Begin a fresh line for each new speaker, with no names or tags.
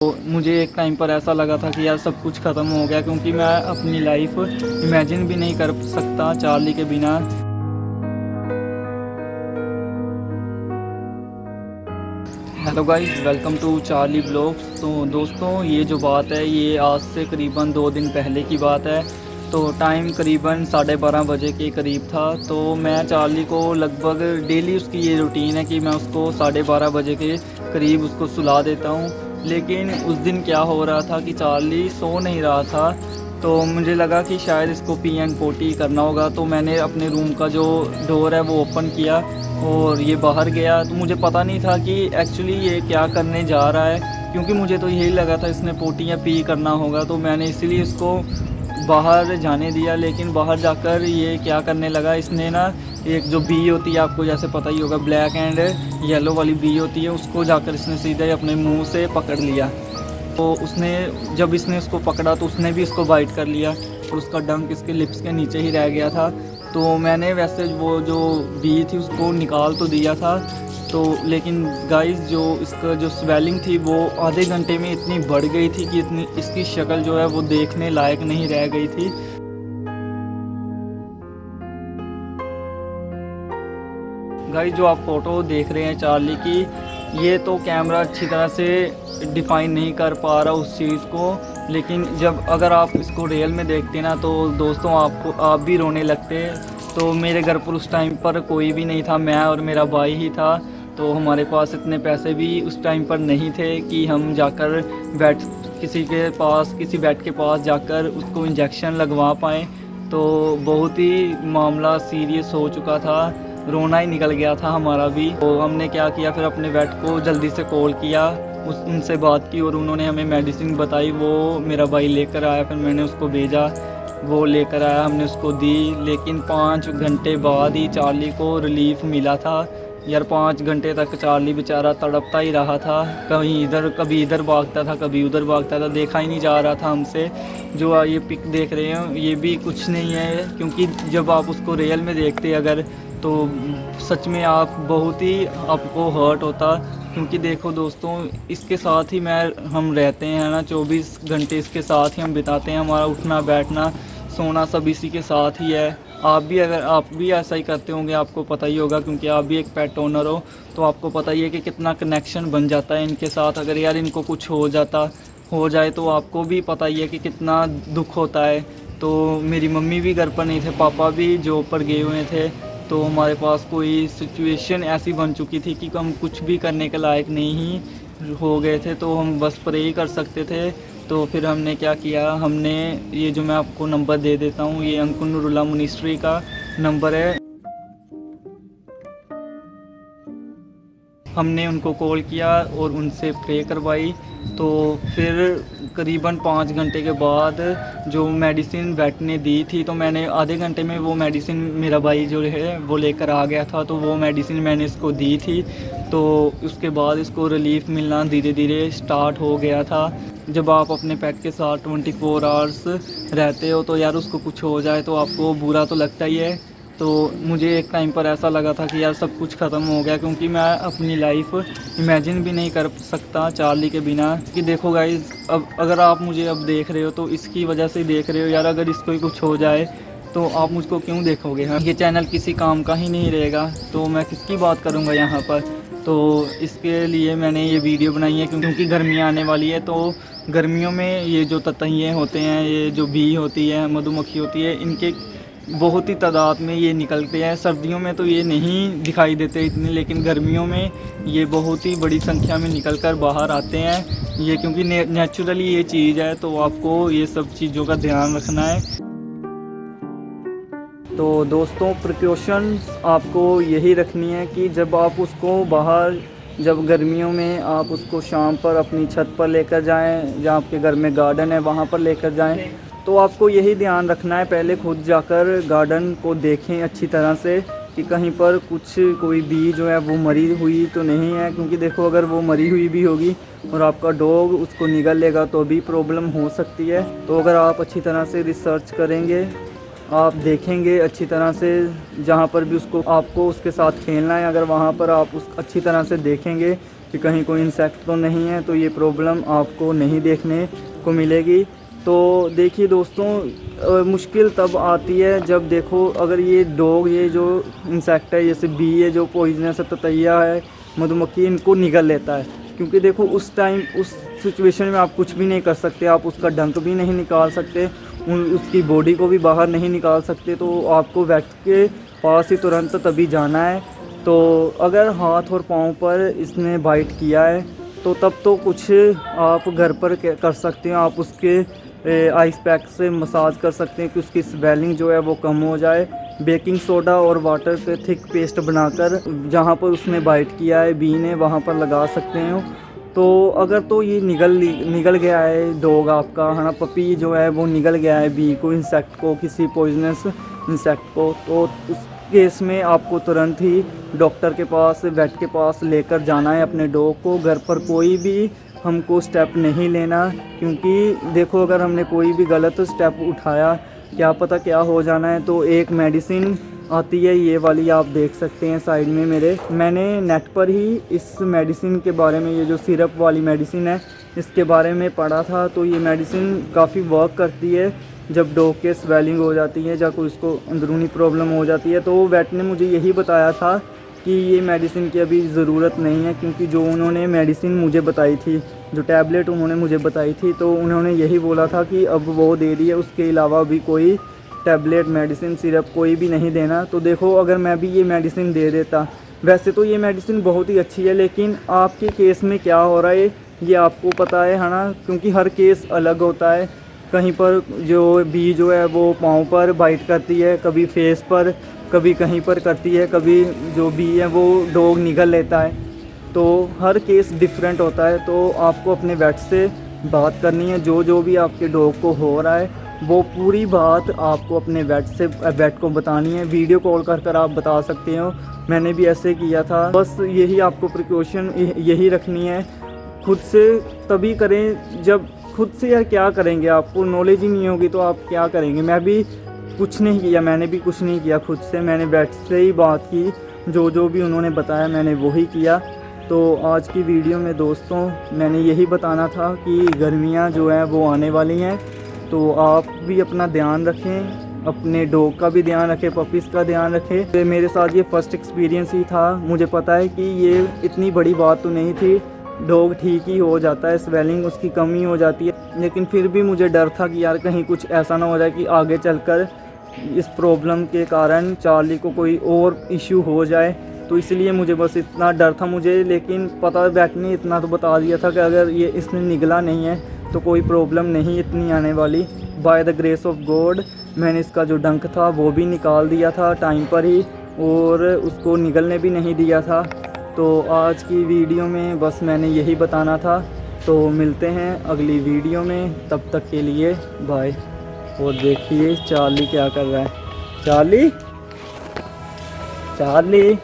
तो मुझे एक टाइम पर ऐसा लगा था कि यार सब कुछ ख़त्म हो गया, क्योंकि मैं अपनी लाइफ इमेजिन भी नहीं कर सकता चार्ली के बिना। Hello guys, welcome to Charlie blogs. तो दोस्तों, ये जो बात है ये आज से करीबन 2 दिन पहले की बात है। तो टाइम करीबन 12:30 बजे के करीब था। तो मैं चार्ली को लगभग डेली उसकी ये रूटीन है कि मैं उसको 12:30 बजे के करीब उसको सुला देता हूँ। लेकिन उस दिन क्या हो रहा था कि चार्ली सो नहीं रहा था। तो मुझे लगा कि शायद इसको पी एंड पोटी करना होगा। तो मैंने अपने रूम का जो डोर है वो ओपन किया और ये बाहर गया। तो मुझे पता नहीं था कि एक्चुअली ये क्या करने जा रहा है, क्योंकि मुझे तो यही लगा था इसने पोटी या पी करना होगा। तो मैंने इसीलिए इसको बाहर जाने दिया। लेकिन बाहर जाकर ये क्या करने लगा, इसने ना एक जो बी होती है, आपको जैसे पता ही होगा, ब्लैक एंड येलो वाली बी होती है, उसको जाकर इसने सीधे अपने मुंह से पकड़ लिया। तो उसने जब इसने उसको पकड़ा तो उसने भी इसको बाइट कर लिया और उसका डंक इसके लिप्स के नीचे ही रह गया था। तो मैंने वैसे वो जो बी थी उसको निकाल तो दिया था। तो लेकिन गाइस, जो इसका जो स्वेलिंग थी वो आधे घंटे में इतनी बढ़ गई थी कि इतनी इसकी शक्ल जो है वो देखने लायक नहीं रह गई थी। गाइस, जो आप फ़ोटो देख रहे हैं चार्ली की, ये तो कैमरा अच्छी तरह से डिफ़ाइन नहीं कर पा रहा उस चीज़ को। लेकिन जब अगर आप इसको रियल में देखते ना तो दोस्तों आप भी रोने लगते। तो मेरे घर पर उस टाइम पर कोई भी नहीं था, मैं और मेरा भाई ही था। तो हमारे पास इतने पैसे भी उस टाइम पर नहीं थे कि हम जाकर वेट किसी वेट के पास जाकर उसको इंजेक्शन लगवा पाएँ। तो बहुत ही मामला सीरियस हो चुका था, रोना ही निकल गया था हमारा भी। तो हमने क्या किया, फिर अपने वेट को जल्दी से कॉल किया, उनसे बात की और उन्होंने हमें मेडिसिन बताई। वो मेरा भाई लेकर आया, फिर मैंने उसको भेजा, वो लेकर आया, हमने उसको दी। लेकिन 5 घंटे बाद ही चार्ली को रिलीफ मिला था। यार 5 घंटे तक चार्ली बेचारा तड़पता ही रहा था, कभी इधर भागता था, कभी उधर भागता था, देखा ही नहीं जा रहा था हमसे। जो ये पिक देख रहे हैं ये भी कुछ नहीं है, क्योंकि जब आप उसको रियल में देखते अगर, तो सच में आप बहुत ही आपको हर्ट होता। क्योंकि देखो दोस्तों, इसके साथ ही हम रहते हैं ना, 24 घंटे इसके साथ ही हम बिताते हैं। हमारा उठना बैठना सोना सब इसी के साथ ही है। आप भी ऐसा ही करते होंगे, आपको पता ही होगा, क्योंकि आप भी एक पेट ओनर हो। तो आपको पता ही है कि कितना कनेक्शन बन जाता है इनके साथ। अगर यार इनको कुछ हो जाए तो आपको भी पता ही है कि कितना दुख होता है। तो मेरी मम्मी भी घर पर नहीं थे, पापा भी जॉब पर गए हुए थे। तो हमारे पास कोई सिचुएशन ऐसी बन चुकी थी कि हम कुछ भी करने के लायक नहीं हो गए थे। तो हम बस प्रे ही कर सकते थे। तो फिर हमने क्या किया, हमने ये जो मैं आपको नंबर दे देता हूँ, ये अंकुर नूरुल्लाह मिनिस्ट्री का नंबर है। हमने उनको कॉल किया और उनसे प्रे करवाई। तो फिर करीबन 5 घंटे के बाद जो मेडिसिन वेट ने दी थी, तो मैंने आधे घंटे में वो मेडिसिन, मेरा भाई जो है वो लेकर आ गया था, तो वो मेडिसिन मैंने इसको दी थी। तो उसके बाद इसको रिलीफ मिलना धीरे धीरे स्टार्ट हो गया था। जब आप अपने पेट के साथ 24 आवर्स रहते हो तो यार उसको कुछ हो जाए तो आपको बुरा तो लगता ही है। तो मुझे एक टाइम पर ऐसा लगा था कि यार सब कुछ ख़त्म हो गया, क्योंकि मैं अपनी लाइफ इमेजिन भी नहीं कर सकता चार्ली के बिना। कि देखो गाइस, अब अगर आप मुझे अब देख रहे हो तो इसकी वजह से देख रहे हो। यार अगर इसको ही कुछ हो जाए तो आप मुझको क्यों देखोगे? हाँ, ये चैनल किसी काम का ही नहीं रहेगा, तो मैं किसकी बात करूँगा यहाँ पर। तो इसके लिए मैंने ये वीडियो बनाई है, क्योंकि गर्मियाँ आने वाली है। तो गर्मियों में ये जो ततैये होते हैं, ये जो बी होती है, मधुमक्खी होती है, इनके बहुत ही तादाद में ये निकलते हैं। सर्दियों में तो ये नहीं दिखाई देते इतने, लेकिन गर्मियों में ये बहुत ही बड़ी संख्या में निकल कर बाहर आते हैं। ये क्योंकि नेचुरली ये चीज़ है, तो आपको ये सब चीज़ों का ध्यान रखना है। तो दोस्तों, प्रिकॉशंस आपको यही रखनी है कि जब आप उसको बाहर, जब गर्मियों में आप उसको शाम पर अपनी छत पर लेकर जाएं, जहाँ आपके घर में गार्डन है वहाँ पर लेकर जाएं, तो आपको यही ध्यान रखना है, पहले खुद जाकर गार्डन को देखें अच्छी तरह से कि कहीं पर कोई बी जो है वो मरी हुई तो नहीं है। क्योंकि देखो, अगर वो मरी हुई भी होगी और आपका डॉग उसको निगल लेगा तो भी प्रॉब्लम हो सकती है। तो अगर आप अच्छी तरह से रिसर्च करेंगे, आप देखेंगे अच्छी तरह से, जहाँ पर भी आपको उसके साथ खेलना है, अगर वहाँ पर आप अच्छी तरह से देखेंगे कि कहीं कोई इंसेक्ट तो नहीं है, तो ये प्रॉब्लम आपको नहीं देखने को मिलेगी। तो देखिए दोस्तों, मुश्किल तब आती है जब देखो अगर ये डॉग, ये जो इंसेक्ट है जैसे बी है जो पॉइजनस है, ततैया है, मधुमक्खी, इनको निगल लेता है। क्योंकि देखो उस टाइम उस सिचुएशन में आप कुछ भी नहीं कर सकते, आप उसका डंक भी नहीं निकाल सकते, उसकी बॉडी को भी बाहर नहीं निकाल सकते। तो आपको वेट के पास ही तुरंत तभी जाना है। तो अगर हाथ और पाँव पर इसने बाइट किया है तो तब तो कुछ आप घर पर कर सकते हैं। आप उसके आइस पैक से मसाज कर सकते हैं कि उसकी स्वेलिंग जो है वो कम हो जाए। बेकिंग सोडा और वाटर के थिक पेस्ट बनाकर जहाँ पर उसने बाइट किया है बी ने, वहाँ पर लगा सकते हैं। तो अगर तो ये निगल गया है डॉग आपका, है ना, पपी जो है वो निगल गया है बी को, इंसेक्ट को, किसी पॉइजनस इंसेक्ट को, तो उस केस में आपको तुरंत ही डॉक्टर के पास, वेट के पास लेकर जाना है अपने डॉग को। घर पर कोई भी हमको स्टेप नहीं लेना, क्योंकि देखो अगर हमने कोई भी गलत स्टेप उठाया क्या पता क्या हो जाना है। तो एक मेडिसिन आती है ये वाली, आप देख सकते हैं साइड में मेरे, मैंने नेट पर ही इस मेडिसिन के बारे में, ये जो सिरप वाली मेडिसिन है इसके बारे में पढ़ा था। तो ये मेडिसिन काफ़ी वर्क करती है जब डॉग के स्वेलिंग हो जाती है या कोई उसको अंदरूनी प्रॉब्लम हो जाती है। तो वेट ने मुझे यही बताया था कि ये मेडिसिन की अभी ज़रूरत नहीं है, क्योंकि जो उन्होंने मेडिसिन मुझे बताई थी, जो टैबलेट उन्होंने मुझे बताई थी, तो उन्होंने यही बोला था कि अब वो दे दी है, उसके अलावा भी कोई टैबलेट, मेडिसिन, सिरप कोई भी नहीं देना। तो देखो अगर मैं भी ये मेडिसिन दे देता, वैसे तो ये मेडिसिन बहुत ही अच्छी है, लेकिन आपके केस में क्या हो रहा है ये आपको पता है ना, क्योंकि हर केस अलग होता है। कहीं पर जो बी जो है वो पाँव पर बाइट करती है, कभी फेस पर, कभी कहीं पर करती है, कभी जो बी है वो डॉग निगल लेता है। तो हर केस डिफरेंट होता है। तो आपको अपने वेट से बात करनी है, जो भी आपके डॉग को हो रहा है वो पूरी बात आपको अपने वेट को बतानी है। वीडियो कॉल कर आप बता सकते हो, मैंने भी ऐसे किया था। बस यही आपको प्रिकॉशन यही रखनी है। खुद से तभी करें जब खुद से, यार क्या करेंगे, आपको नॉलेज ही नहीं होगी तो आप क्या करेंगे। मैं भी कुछ नहीं किया, मैंने भी कुछ नहीं किया खुद से, मैंने वेट से ही बात की, जो भी उन्होंने बताया मैंने वही किया। तो आज की वीडियो में दोस्तों मैंने यही बताना था कि गर्मियाँ जो है वो आने वाली हैं, तो आप भी अपना ध्यान रखें, अपने डॉग का भी ध्यान रखें, पपीज़ का ध्यान रखें। तो मेरे साथ ये फर्स्ट एक्सपीरियंस ही था, मुझे पता है कि ये इतनी बड़ी बात तो नहीं थी, डॉग ठीक ही हो जाता है, स्वेलिंग उसकी कमी हो जाती है, लेकिन फिर भी मुझे डर था कि यार कहीं कुछ ऐसा ना हो जाए कि आगे चलकर इस प्रॉब्लम के कारण चार्ली को कोई और इश्यू हो जाए। तो इसलिए मुझे बस इतना डर था मुझे, लेकिन पता वेट ने इतना तो बता दिया था कि अगर ये इसने निगला नहीं है तो कोई प्रॉब्लम नहीं इतनी आने वाली। By the grace of God मैंने इसका जो डंक था वो भी निकाल दिया था टाइम पर ही, और उसको निगलने भी नहीं दिया था। तो आज की वीडियो में बस मैंने यही बताना था। तो मिलते हैं अगली वीडियो में, तब तक के लिए बाय। और देखिए चार्ली क्या कर रहा है। Charlie, Charlie.